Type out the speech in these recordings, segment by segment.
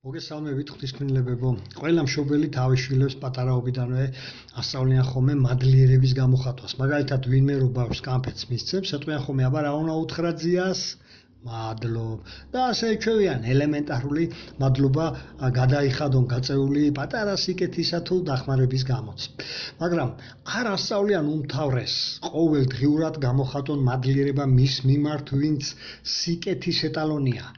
მოგესალმებით ღვთისმშობლებო. ყველა მშობელი თავის შვილებს პატარაობიდანვე ასწავლიან ხოლმე მადლიერების გამოხატვას. მაგალითად, ვინმე რო ბავშვს კამფეტს მისცემს, ეტყვიან ხოლმე აბა რა უნდა უთხრა ძიას? მადლობ. და ასე ჩვევიან ელემენტარული მადლობა გადაიხადონ გაწეული პატარა სიკეთისა თუ დახმარების გამოც. მაგრამ არ ასწავლიან უმთავრეს ყოველდღიურად გამოხატონ მადლიერება მის მიმართ, ვინც სიკეთის ეტალონია.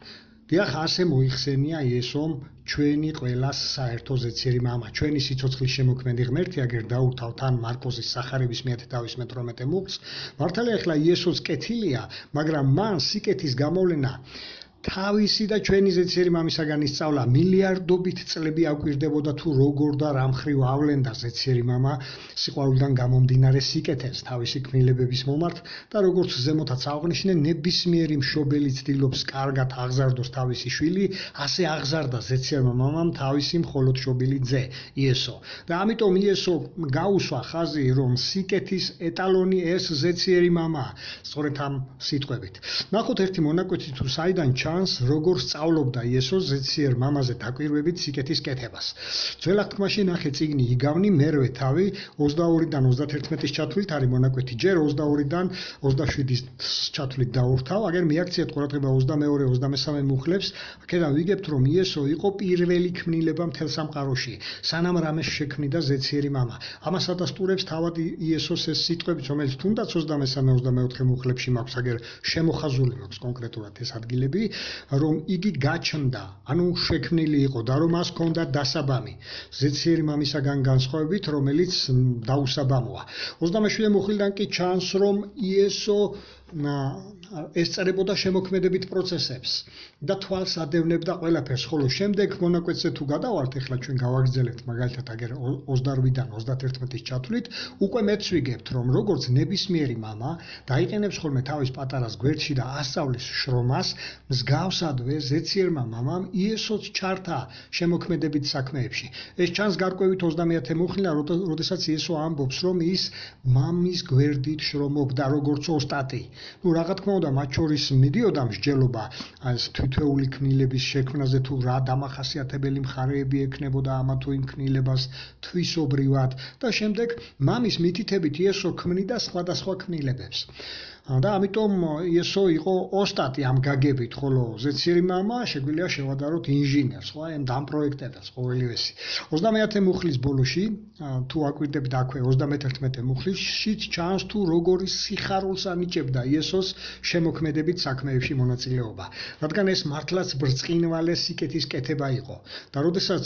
დიახ, ასე მოიხსენია იესომ ჩვენი ყველას საერთო ზეციერი მამა, ჩვენი სიცოცხლის შემოქმედი ღმერთი, აგერ დაურთავთ ან მარკოზის სახარების მიათე დავის მე-18 მუხლს, მართალია ახლა იესოს კეთილია, მაგრამ მან სიკეთის გამოვლენა თავისი და ჩვენი ზეციერი მამისაგან ისწავლა. მილიარდობით წლები აკვირდებოდა თუ როგორ და რა მხრივ ავლენდა ზეციერი მამა სიყვარულიდან გამომდინარე სიკეთეს თავისი ქმნილებების მომართ და როგორც ზემოთაც აღნიშნე, ნებისმიერი მშობელი ცდილობს კარგად აღზარდოს თავისი შვილი, ასე აღზარდა ზეციერმა მამამ თავისი მხოლოდ შობილი ძე იესო. და ამიტომ იესო გაუსვა ხაზი, რომ სიკეთის ეტალონი ეს ზეციერი მამაა. სწორედ ამ სიტყვებით. ნახოთ ერთი მონაკვეთი თუ საიდან როგორ სწავლობდა იესო ზეციერ მამაზე დაკვირვებით სიკეთის კეთებას. ძველ აღთქმაში ნახე წიგნი იგავნი მერვე თავი 22-დან 31-ის ჩათვლით არის მონაკვეთი, ჯერ 22-დან 27-ის ჩათვლით დაურთავ, აგერ მიაქციეთ ყურადღება 22-23 მუხლებს, აქედან ვიგებთ, რომ იესო იყო პირველი ქმნილება მთელ სამყაროში, სანამ რამეს შექმნიდა ზეციერი მამა. ამას ადასტურებს თავად იესოს ეს სიტყვები, რომელიც თუნდაც 23-24 მუხლებში მაქვს, აგერ შემოხაზული მაქვს კონკრეტულად ეს ადგილები, რომ იგი გაჩნდა, ანუ შექმნილი იყო და რომ მას ჰქონდა დასაბამი ზეციერი მამისაგან განსხვავებით, რომელიც დაუსაბამოა. 27 მუხლიდან კი ჩანს, რომ იესო ესწრებოდა შემოქმედებით პროცესებს და თვალს ადევნებდა ყველაფერს, ხოლო შემდეგ მონაკვეთზე თუ გადავართ, ახლა ჩვენ გავაგრძელებთ მაგალითად აგერ 28-დან 31-ის ჩათვლით, უკვე მეც ვიგებთ, რომ როგორც ნებისმიერი მამა დაიყენებს ხოლმე თავის პატარას გვერდში და ასწავლის შრომას, მსგავსადვე ზეციერმა მამამ იესოც ჩართა შემოქმედებით საქმეებში. ეს ჩანს გარკვევით 30-ე მუხლიდან, როდესაც იესო ამბობს, რომ ის მამის გვერდით შრომობდა როგორც ოსტატი. რა თქმა უნდა, მათ შორის მიდიოდა მსჯელობა ეს თვითეული ქმნილების შექმნაზე, თუ რა დამახასიათებელი მხარეები ექნებოდა ამა თუ იმ ქმნილებას თვისობრივად და შემდეგ მამის მითითებით იესო ქმნიდა სხვადასხვა ქმნილებებს. და ამიტომ იესო იყო ოსტატი ამ გაგებით, ხოლო ზეციერი მამა შეგვიძლია შევადაროთ ინჟინერს, ხო, ამ დამპროექტებელს ყოველივესი. 30-ე მუხლის ბოლოში, თუ აკვირდებით აქვე 31 მუხლიშიც ჩანს თუ როგორი სიხარულს ანიჭებდა იესოს შემოქმედებით საქმეებში მონაწილეობა, რადგან ეს მართლაც ბრწყინვალე სიკეთის კეთება იყო. და როდესაც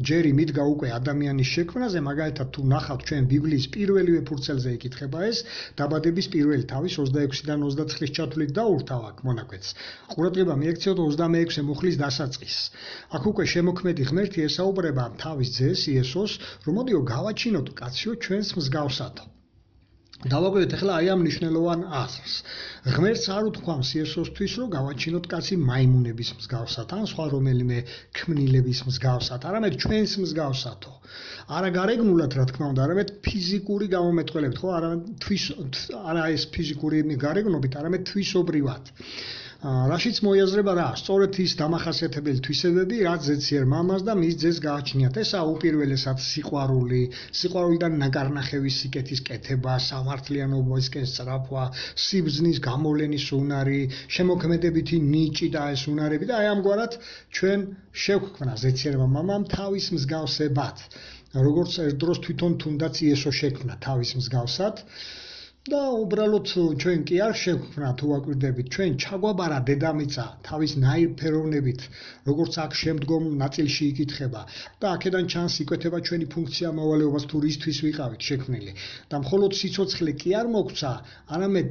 ჯერი მიდგა უკვე ადამიანის შექმნაზე, მაგალითად თუ ნახავთ ჩვენ ბიბლიის პირველივე ფურცელზე იკითხება ეს დაბადების პირველი თავის 26-დან 29-ის ჩათვლით დაურთავ აქ მონაკვეთს. ყურადღება მიექცევთ 26 მუხლის დასაწყისს. აქ უკვე შემოქმედი ღმერთი ესაუბრება თავის ძეს იესოს, რომ მოდიო გავაჩინოთ კაციო ჩვენს მსგავსად. დავაკვირდეთ ახლა აი ამ მნიშვნელოვან აზრს. ღმერთს არ უთქვამს იესოსთვის, რომ გავაჩინოთ კაცი მაიმუნების მსგავსად, ან სხვა რომელიმე ქმნილების მსგავსად, არამედ ჩვენს მსგავსათო. არა გარეგნულად, რა თქმა უნდა, არამედ ფიზიკური გამომეტყველებით, ხო, არა ეს ფიზიკური გარეგნობით, არამედ თვისობრივად. რაშიც მოიაზრება რა? სწორედ ის დამახასიათებელი თვისებები, რაც ზეციერ მამას და მის ძეს გააჩნიათ. ესაა უპირველესად სიყვარული, სიყვარულიდან ნაკარნახევის სიკეთის კეთება, სამართლიანობისკენ სწრაფვა, სიბრძნის გამოვლენის უნარი, შემოქმედებითი ნიჭი და ეს უნარები და აი ამგვარად ჩვენ შევქმნა ზეციერმა მამამ თავის მსგავსებად. როგორც ერთ დროს თვითონ თუნდაც იესო შექმნა თავის მსგავსად. და უბრალოდ ჩვენ კი არ შევქმნა, თუ აკვირდებით, ჩვენ ჩაგვაბარა დედამიწა თავის ნაირფეროვნებით, როგორც აქ შემდგომ ნაწილში იკითხება და აქედან ჩანს იკვეთება ჩვენი ფუნქცია მოვალეობას, თუ რისთვის ვიყავით შექმნილი. და მხოლოდ სიცოცხლე კი არ მოგცა, არამედ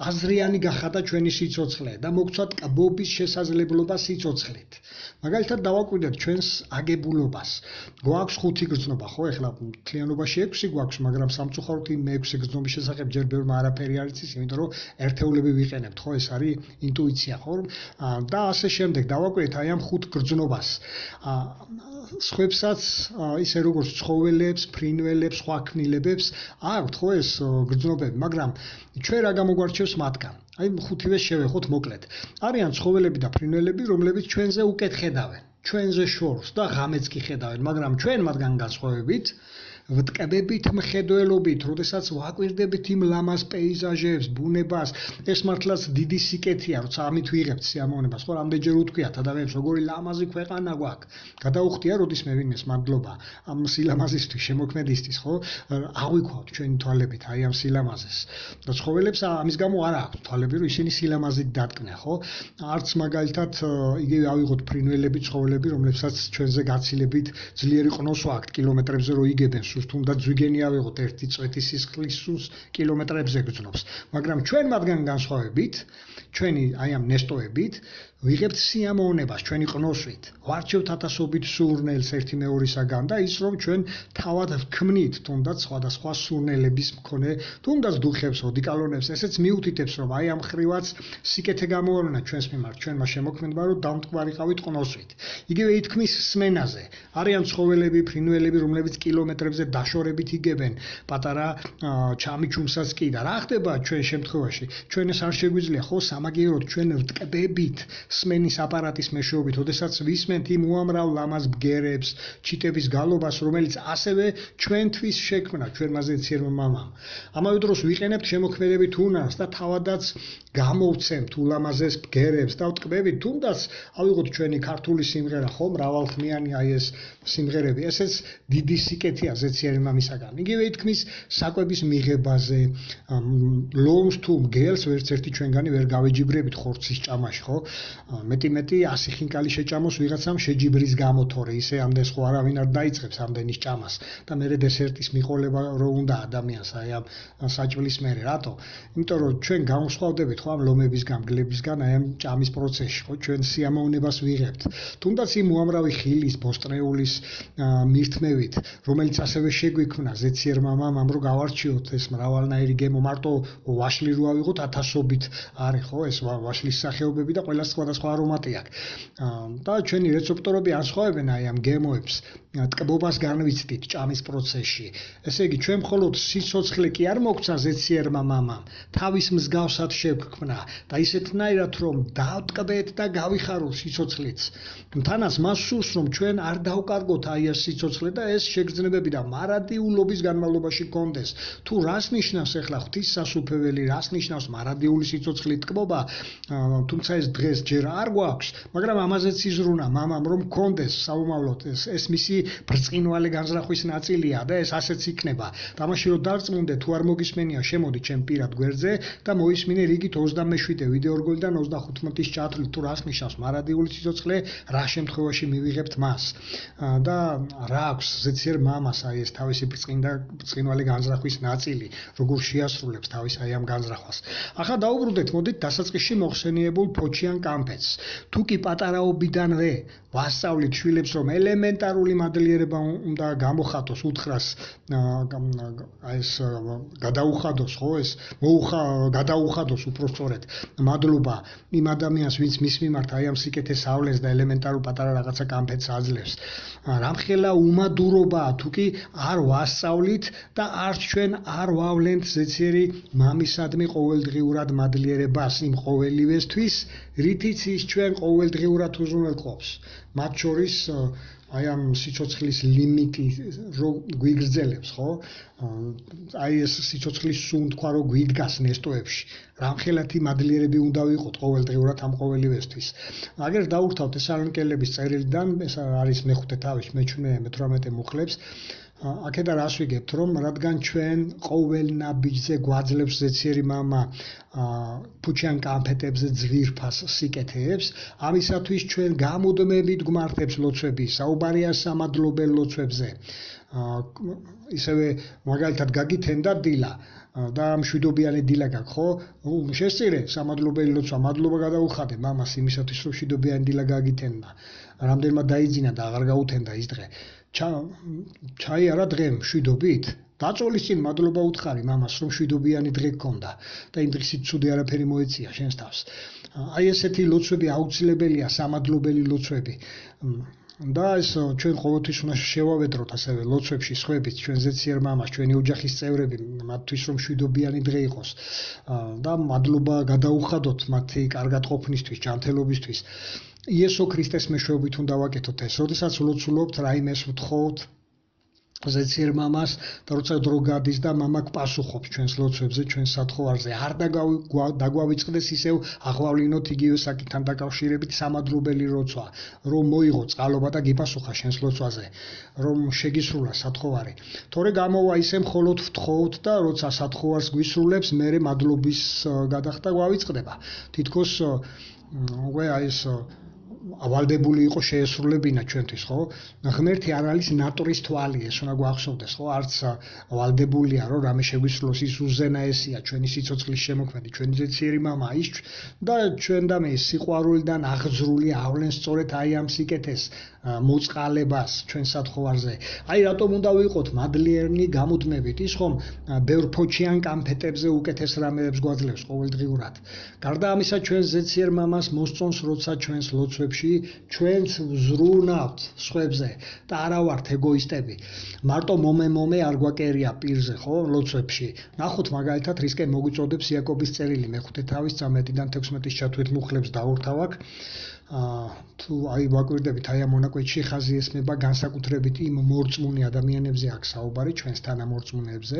აზრიანი გახადა ჩვენი სიცოცხლე და მოგცვა ტკბობის შესაძლებლობა სიცოცხლით. მაგალითად დავაკვირდეთ ჩვენს აგებულობას. გვაქვს 5 გრძნობა, ხო, ეხლა მთლიანობაში 6 გვაქვს, მაგრამ სამწუხაროდ იმ 6 გრძნობის ამის შესახებ ჯერ ბევრმა არაფერი არ იცის, იმიტომ რომ ერთეულები ვიყენებთ, ხო, ეს არის ინტუიცია, ხო? და ასე შემდეგ დავაკვირდით აი ამ 5 გრძნობას. სხვებსაც ისე როგორც ცხოველებს, ფრინველებს, სხვა ქმნილებებს აქვთ ხო ეს გრძნობები, მაგრამ ჩვენ რა გამოგვარჩევს მათგან? აი 5-ვეს შევეხოთ მოკლედ. არიან ცხოველები და ფრინველები, რომლებიც ჩვენზე უკეთ ხედავენ, ჩვენზე შორს და ღამეც კი ხედავენ, მაგრამ ჩვენ მათგან განსხვავებით ვტკბებით მხედველობით, როდესაც ვაკვირდებით იმ ლამაზ პეიზაჟებს, ბუნებას, ეს მართლაც დიდი სიკეთეა, როცა ამით ვიღებთ სიამოვნებას, ხო, რამდენჯერ უთქვიათ ადამიანებს, როგორი ლამაზი ქვეყანა გვაქვს. გადაუხდია როდისმე ვინმეს მადლობა ამ სილამაზისთვის, შემოქმედისთვის, ხო? აღვიქვათ ჩვენი თვალებით აი ამ სილამაზეს. და ცხოველებს ამის გამო არ აქვს თვალები, რომ ისინი სილამაზით დატკნიან, ხო? არც მაგალითად იგივე ავიღოთ ფრინველები, ცხოველები, რომლებსაც ჩვენზე გაცილებით ძლიერი ყნოსვა აქვთ კილომეტრებზე რო იგებენ თუნდაც ზვიგენი ავიღოთ 1 წვეთის სისხლის სულს კილომეტრებზე გრძნობს, მაგრამ ჩვენ მათგან განსხვავებით, ჩვენი აი ამ ნესტოებით ვიღებთ სიამოვნებას ჩვენი ყნოსვით, ვარჩევთ ათასობით სურნელს ერთი მეორისაგან და ის რომ ჩვენ თავად ვქმნით თუნდაც სხვადასხვა სურნელების მქონე, თუნდაც დუხებს, ოდიკალონებს, ესეც მიუთითებს რომ აი ამ ხრივაც სიკეთე გამოავლინა ჩვენს მიმართ, ჩვენმა შემოქმედმა რომ დამტკბარიყავით ყნოსვით. იგივე ითქმის სმენაზე. არიან ცხოველები, ფრინველები, რომლებიც კილომეტრებზე დაშორებით იგებენ პატარა ჩამიჩუმსაც კი და რა ხდება ჩვენ შემთხვევაში? ჩვენ ეს არ შეგვიძლია ხო სამაგიეროდ ჩვენ ვტკბებით სმენის აპარატის მეშვეობით, ოდესაც ვისმენთ იმ უამრავ ლამაზ ბგერებს, ჩიტების გალობას, რომელიც ასევე ჩვენთვის შექმნა ჩვენმა ზეციერმა მამამ. ამავე დროს ვიყენებთ შემოქმედებით უნარს და თავადაც გამოვცემთ ულამაზეს ბგერებს და ვტკბებით, თუნდაც ავიღოთ ჩვენი ქართული სიმღერა, ხო, მრავალხმიანი აი ეს სიმღერები, ესეც დიდი სიკეთეა ზეციერი მამისაგან. იგივე ითქმის საკვების მიღებაზე, ლომს თუ მგელს ვერც ერთი ჩვენგანი ვერ გავეჯიბრებით ხორცის ჭამაში, ხო? მეტი 100 ხინკალი შეჭამოს ვიღაცამ შეჯიბრის გამო, თორე ისე ამდენს ხო არავინ არ დაიწყებს ამდენის ჭამას და მერე დესერტის მიყოლება რო უნდა ადამიანს აი ამ საჭმლის მერე, რატო? იმიტომ რომ ჩვენ განსხვავდებით ხო ამ ლომებისგან, მგლებისგან აი ამ ჭამის პროცესში, ხო ჩვენ სიამოვნებას ვიღებთ. თუნდაც იმ უამრავი ხილის, ბოსტრეულის მირთმევით, რომელიც ასევე შეგვიქმნა ზეციერმა მამამ რომ გავარჩიოთ ეს მრავალნაირი გემო, მარტო ვაშლი რო ავიღოთ ათასობით არის ხო ეს ვაშლის სახეობები და ყველა სხვადასხვა არომატი აქვს. და ჩვენი რეცეპტორები ასხვავებენ აი ამ გემოებს ტკბობას განვიცდით ჭამის პროცესში. ესე იგი ჩვენ მხოლოდ სიცოცხლე კი არ მოგცა ზეციერმა მამამ, თავის მსგავსად შევქმნა და ისეთნაირად რომ დავტკბეთ და გავიხაროთ სიცოცხლეც. თანაც მას სურს რომ ჩვენ არ დავკარგოთ აი ეს სიცოცხლე და ეს შეგრძნებები და მარადიულობის განმავლობაში გქონდეს. თუ რას ნიშნავს ახლა ღვთისმსასუფეველი, რას ნიშნავს მარადიული სიცოცხლით ტკბობა, თუმცა ეს დღეს ჯერ არ გვაქვს, მაგრამ ამაზეც იზრუნა მამამ რომ გქონდეს საომავლოდ ეს მისი ბრწყინვალე განზრახვის ნაწილია და ეს ასეც იქნება. თამაში რომ დარწმუნდე თუ არ მოგისმენია, შემოდი ჩემ პირად გვერდზე და მოისმინე რიგით 27 ვიდეო რგოლიდან 25 მოტის ჩათვლით თუ რას ნიშნავს მარადიული სიცოცხლე, რა შემთხვევაში მივიღებთ მას. და რა აქვს ზეციერ მამას აი ეს თავისი ბრწყინვალე განზრახვის ნაწილი, როგორ შეასრულებს თავის აი ამ განზრახვას. ახლა დაუბრუნდეთ, მოდით დასაწყისში მოხსენიებულ ფოჩიან კამფეტს. თუ კი პატარაობიდანვე ვასწავლით შვილებს რომ ელემენტარული მადლიერება უნდა გამოხატოს, უთხრას ეს გადაუხადოს, ხო ეს გადაუხადოს უпростоრეთ მადლობა იმ ადამიანს, ვინც მის მიმართ აი ამ სიკეთეს ავლენს და ელემენტარულ პატარა რაღაცა კამფეტს აძლევს. რამხელა უმადურობაა თუ კი არ ვასწავლით და არც ჩვენ არ ვავლენთ ზეციერი მამისადმი ყოველდღიურად მადლიერებას იმ ყოველივესთვის, რითიც ის ჩვენ ყოველდღიურად უზრუნველყოფს. მათ შორის აი ამ სიცოცხლის ლიმიტი რო გვიგრძელებს, ხო? აი ეს სიცოცხლის სუნთქვა რო გვიდგას ნესტოებში. რამხელათი მადლიერები უნდა ვიყოთ ყოველდღიურად ამ ყოველივესთვის. აგერ დაურთავთ თესალონიკელების წერილიდან, ეს არის მე-5 თავის, მე-18 მუხლებს. აქედან რას ვიგებთ, რომ რადგან ჩვენ ყოველ ნაბიჯზე გვაძლევს ზეციერი მამა ფუჩიან კამფეტებზე ძვირფას სიკეთეებს, ამისათვის ჩვენ გამუდმებით გვმართებს ლოცვები, საუბარია სამადლობელ ლოცვებზე. ისევე მაგალითად გაგითენდა დილა და მშვიდობიანი დილა გაქვს, ხო? შესწირე სამადლობელი ლოცვა, მადლობა გადაუხადე მამას იმისათვის, რომ მშვიდობიანი დილა გაგითენდა. რამდენმა დაიძინა და აღარ გაუთენდა ის დღე. ჩაიარა დღე მშვიდობით დაწოლის წინ მადლობა უთხარი მამას, რომ შვიდობიანი დღე გქონდა და იმ დღისით ცუდი არაფერი მოეწია შენს თავს. აი ესეთი ლოცვები აუცილებელია, სამადლობელი ლოცვები. და ეს ჩვენ ყოველთვის უნდა შევავედროთ ასევე ლოცვებში სხვებით ჩვენ ზეციერ მამას, ჩვენი ოჯახის წევრები, მათთვის რომ შვიდობიანი დღე იყოს და მადლობა გადაუხადოთ მათი კარგად ყოფნისთვის, ჯანმრთელობისთვის. იესო ქრისტეს მეშვეობით უნდა ვაკეთოთ ეს. როდესაც ვლოცულობთ, რაიმეს ვთხოვთ ზეციერ მამას და როცა დრო გადის და მამა გპასუხობს ჩვენს ლოცვებზე, ჩვენს სათხოვარზე, არ დაგვავიწყდეს ისევ აღვავლინოთ იგივე საკითხთან დაკავშირებით სამადლობელი როცვა, რომ მოიღო წყალობა და გიპასუხა შენს ლოცვაზე, რომ შეგისრულა სათხოვარი. თორე გამოვა ისე მხოლოდ ვთხოვთ და როცა სათხოვარს გვისრულებს, მერე მადლობის გადახდა გვავიწყდება. თითქოს უკვე აი ეს ავალდებული იყო შეესრულებინა ჩვენთვის, ხო? ღმერთი არ არის ნატურის თვალი, ეს უნდა გვახსოვდეს, ხო? არც ავალდებულია, რომ რამე შეგვისრულოს, ის უზენაესია, ჩვენი სიცოცხლის შემოქმედი, ჩვენი ზეციერი მამა ის და ჩვენ და მე სიყვარულიდან აღძრული ავლენ სწორედ აი ამ სიკეთეს მოწყალებას ჩვენ სათხოვარზე. აი რატომ უნდა ვიყოთ მადლიერნი გამუდმებით, ის ხომ ბევრ ფოჩიან კამფეტებზე უკეთეს რამეებს გვაძლევს ყოველდღიურად. გარდა ამისა, ჩვენ ზეციერ მამას მოსწონს, როცა ჩვენს ლოცვებში ჩვენც ვზრუნავთ სხვებზე და არა ვართ ეგოისტები. მარტო მომე არ გვაკერია პირზე, ხო, ლოცვებში. ნახოთ მაგალითად, რისკენ მოგვიწოდებს იაკობის წერილი მეხუთე თავის 13-დან 16-ის ჩათვლით მუხლებს დაურთავ აქ. თუ აი ვაკვირდებით აი ამ მონაკვეთში ხაზი ესმება განსაკუთრებით იმ მორწმუნე ადამიანებზე აქ საუბარი, ჩვენს თანამორწმუნეებზე,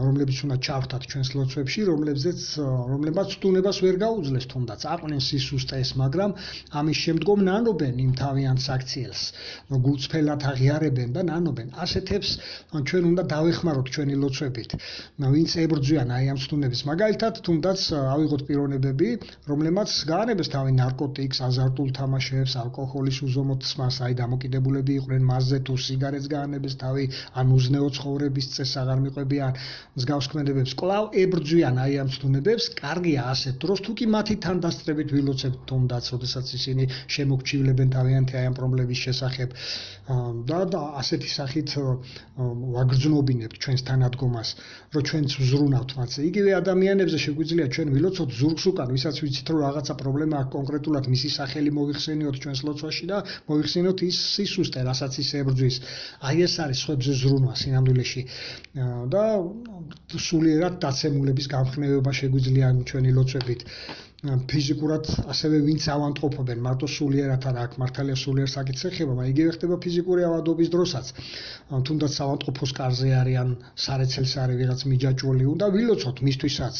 რომლებიც უნდა ჩავრთათ ჩვენს ლოცვებში, რომლებაც სტუნებას ვერ გაუძლეს თუნდაც, აყვნენ სისუსტეს, მაგრამ ამის შემდგომ ნანობენ იმ თავიანთ საქციელს, გულწრფელად აღიარებენ და ნანობენ. ასეთებს ჩვენ უნდა დავეხმაროთ ჩვენი ლოცვებით, ვინც ებრძვიან აი ამ სტუნების. მაგალითად, თუნდაც ავიღოთ პიროვნებები, რომლებმაც გაანებეს თავი ნარკოტიკს, აზარტულ თამაშებს, ალკოჰოლის უზომოდ ხსნას, აი დამოკიდებულები იყვნენ მასზე თუ სიგარეტს გაანებეს თავი, ან უზნეო ცხოვრების წესს აღარ მიყვებიან, მსგავს ქმედებებს. კვლავ ებრძვიან აი ამ სტუნებებს, კარგია ასეთ დროს, თუ კი მათი თანდასწრებით ვილოცებთ თუნდაც, როდესაც ისინი შემოგჩივლებენ თავიანთი აი ამ პრობლემის შესახებ და ასეთი სახით ვაგრძნობინებთ ჩვენს თანადგომას, რომ ჩვენც ვზრუნავთ მათზე. იგივე ადამიანებზე შეგვიძლია ჩვენ ვილოცოთ ზურგს უკან, ვისაც ვიცით რომ რაღაცა პრობლემა აქვს კონკრეტულად მისი სახელი მოიხსენიოთ ჩვენს ლოცვაში და მოიხსენიოთ ის სისუსტე, რასაც ის ებრძვის. აი ეს არის სხვებზე ზრუნვა სინამდვილეში და სულიერად დაცემულების გამხნევება შეგვიძლია ჩვენი ლოცვებით. ფიზიკურად ასევე ვინც ავანტყოფობენ, მარტო სულიერად არა, აქ მართალია სულიერ საკითხს ეხება, მაგრამ იგივე ხდება ფიზიკური ავადობის დროსაც. თუნდაც ავანტყოფოს კარზე არიან, სარეცელს არის ვიღაც მიჯაჭვული, უნდა ვილოცოთ მისთვისაც,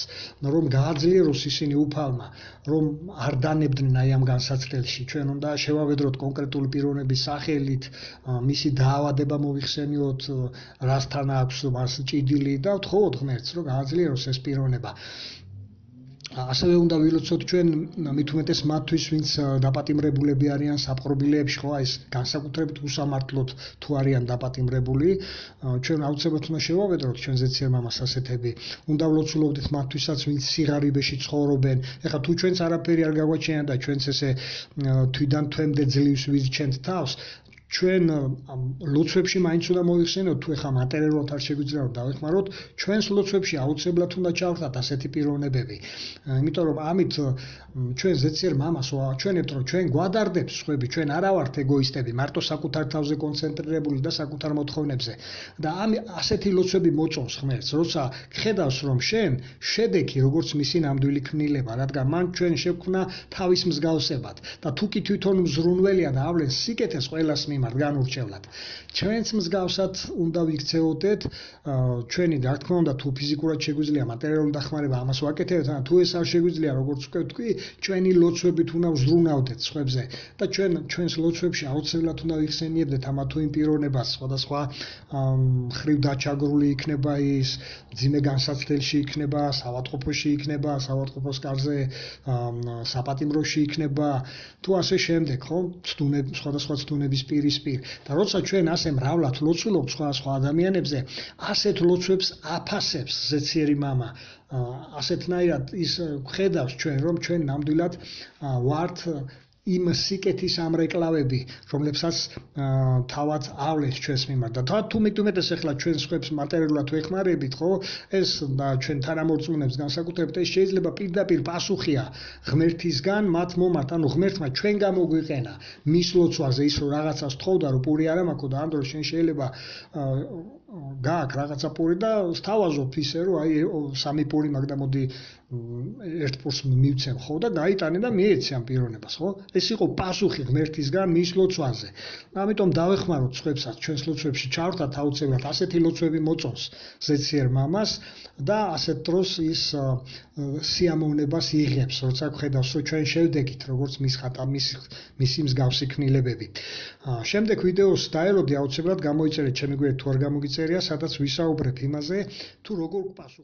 რომ გააძლიეროს ისინი უფალმა, რომ არ დანებდნენ აი ამ განსაცდელში. ჩვენ უნდა შევავედროთ კონკრეტული პიროვნების სახელით, მისი დაავადება მოიხსენიოთ, რასთან აქვს მას ჭიდილი და ვთხოვოთ ღმერთს, რომ გააძლიეროს ეს პიროვნება. ასევე უნდა ვილოცოთ ჩვენ მით უმეტეს მათთვის, ვინც დაპატიმრებულები არიან საპყრობილეებში, ხო, ეს განსაკუთრებით უსამართლოდ თუ არიან დაპატიმრებული, ჩვენ აუცილებლად უნდა შევავედროთ ჩვენ ზეციერ მამას ასეთები. უნდა ვლოცულობდეთ მათთვისაც, ვინც სიღარიბეში ცხოვრობენ. ეხლა თუ ჩვენც არაფერი არ გაგვაჩენია და ჩვენც ესე თვიდან თვემდე ძლივს ვირჩენთ თავს, ჩვენ ლოცვებში მაინც უნდა მოიხსენოთ, თუ ეხლა მატერიალურად არ შეგვიძლია რომ დავეხმაროთ, ჩვენს ლოცვებში აუცილებლად უნდა ჩავრთათ ასეთი პიროვნებები. იმიტომ რომ ამით ჩვენ ზეციერ მამას ვაჩვენებთ, რომ ჩვენ გვადარდებს სხვები, ჩვენ არა ვართ ეგოისტები, მარტო საკუთარ თავზე კონცენტრირებული და საკუთარ მოთხოვნებზე. და ასეთი ლოცვები მოწონს ღმერთს, როცა ხედავს რომ შენ შედეგი როგორც მისი ნამდვილი ქმნილება, რადგან მან ჩვენ შევქმნა თავის მსგავსებად და თუ კი თვითონ მზრუნველია და ავლენს სიკეთეს ყველას მიმართ განურჩევლად. ჩვენც მსგავსად უნდა ვიქცეოდეთ, ჩვენი რა თქმა უნდა თუ ფიზიკურად შეგვიძლია მატერიალური დახმარება ამას ვაკეთებთ, თუ ეს არ შეგვიძლია, როგორც ვთქვი, ჩვენი ლოცვებით უნდა ვზრუნავდეთ სხვებზე და ჩვენს ლოცვებში აუცილებლად უნდა ვიხსენიებდეთ ამა თუ იმ პიროვნებას, სხვადასხვა ხრივ დაჩაგრული იქნება ის, მძიმე განსაცდელში იქნება, საავადმყოფოში იქნება, საავადმყოფოს კარზე, საპატიმროში იქნება, თუ ასე შემდეგ, ხო? სხვადასხვა ცდუნების პირისპირ. და როცა ჩვენ ასე მრავლად ლოცულობთ სხვადასხვა ადამიანებზე, ასეთ ლოცვებს აფასებს ზეციერი მამა. ასეთნაირად ის ხედავს ჩვენ, რომ ჩვენ ნამდვილად ვართ იმ სიკეთის ამრეკლავები, რომლებსაც თავად ავლეს ჩვენს მიმართ. და თუმეტეს ახლა ჩვენ სხვებს მატერიალურად ვეხმარებით, ხო? ეს ჩვენ თანამორწმუნეებს განსაკუთრებით ეს შეიძლება პირდაპირ პასუხია ღმერთისგან მათ მომართ, ანუ ღმერთმა ჩვენ გამოგვიყენა მის ლოცვაზე ის რომ რაღაცას თხოვდა, რომ პური არ ამაქო და ამ დროს შენ შეიძლება გააკ რაღაცა პური და სთავაზობ ისე რომ აი სამი პური მაგ და მოდი ერთ პურს მივცემ ხო და გაიტანე და მიეცე ამ პიროვნებას ხო ეს იყო პასუხი ღმერთისგან მის ლოცვაზე ამიტომ დავეხმაროთ სხვებსაც ჩვენს ლოცვებში ჩავრთათ აუცილებლად ასეთი ლოცვები მოწონს ზეციერ მამას და ასეთ დროს ის სიამოვნებას იღებს როცა ხედავს რომ ჩვენ შევდეგით როგორც მის ხატა მისი მსგავსი ქმნილებები შემდეგ ვიდეოს დაელოდი აუცილებლად გამოიწერეთ ჩემი გვერდით თუ არ გამოგიწერია სადაც ვისაუბრებ იმაზე თუ როგორ პასუხ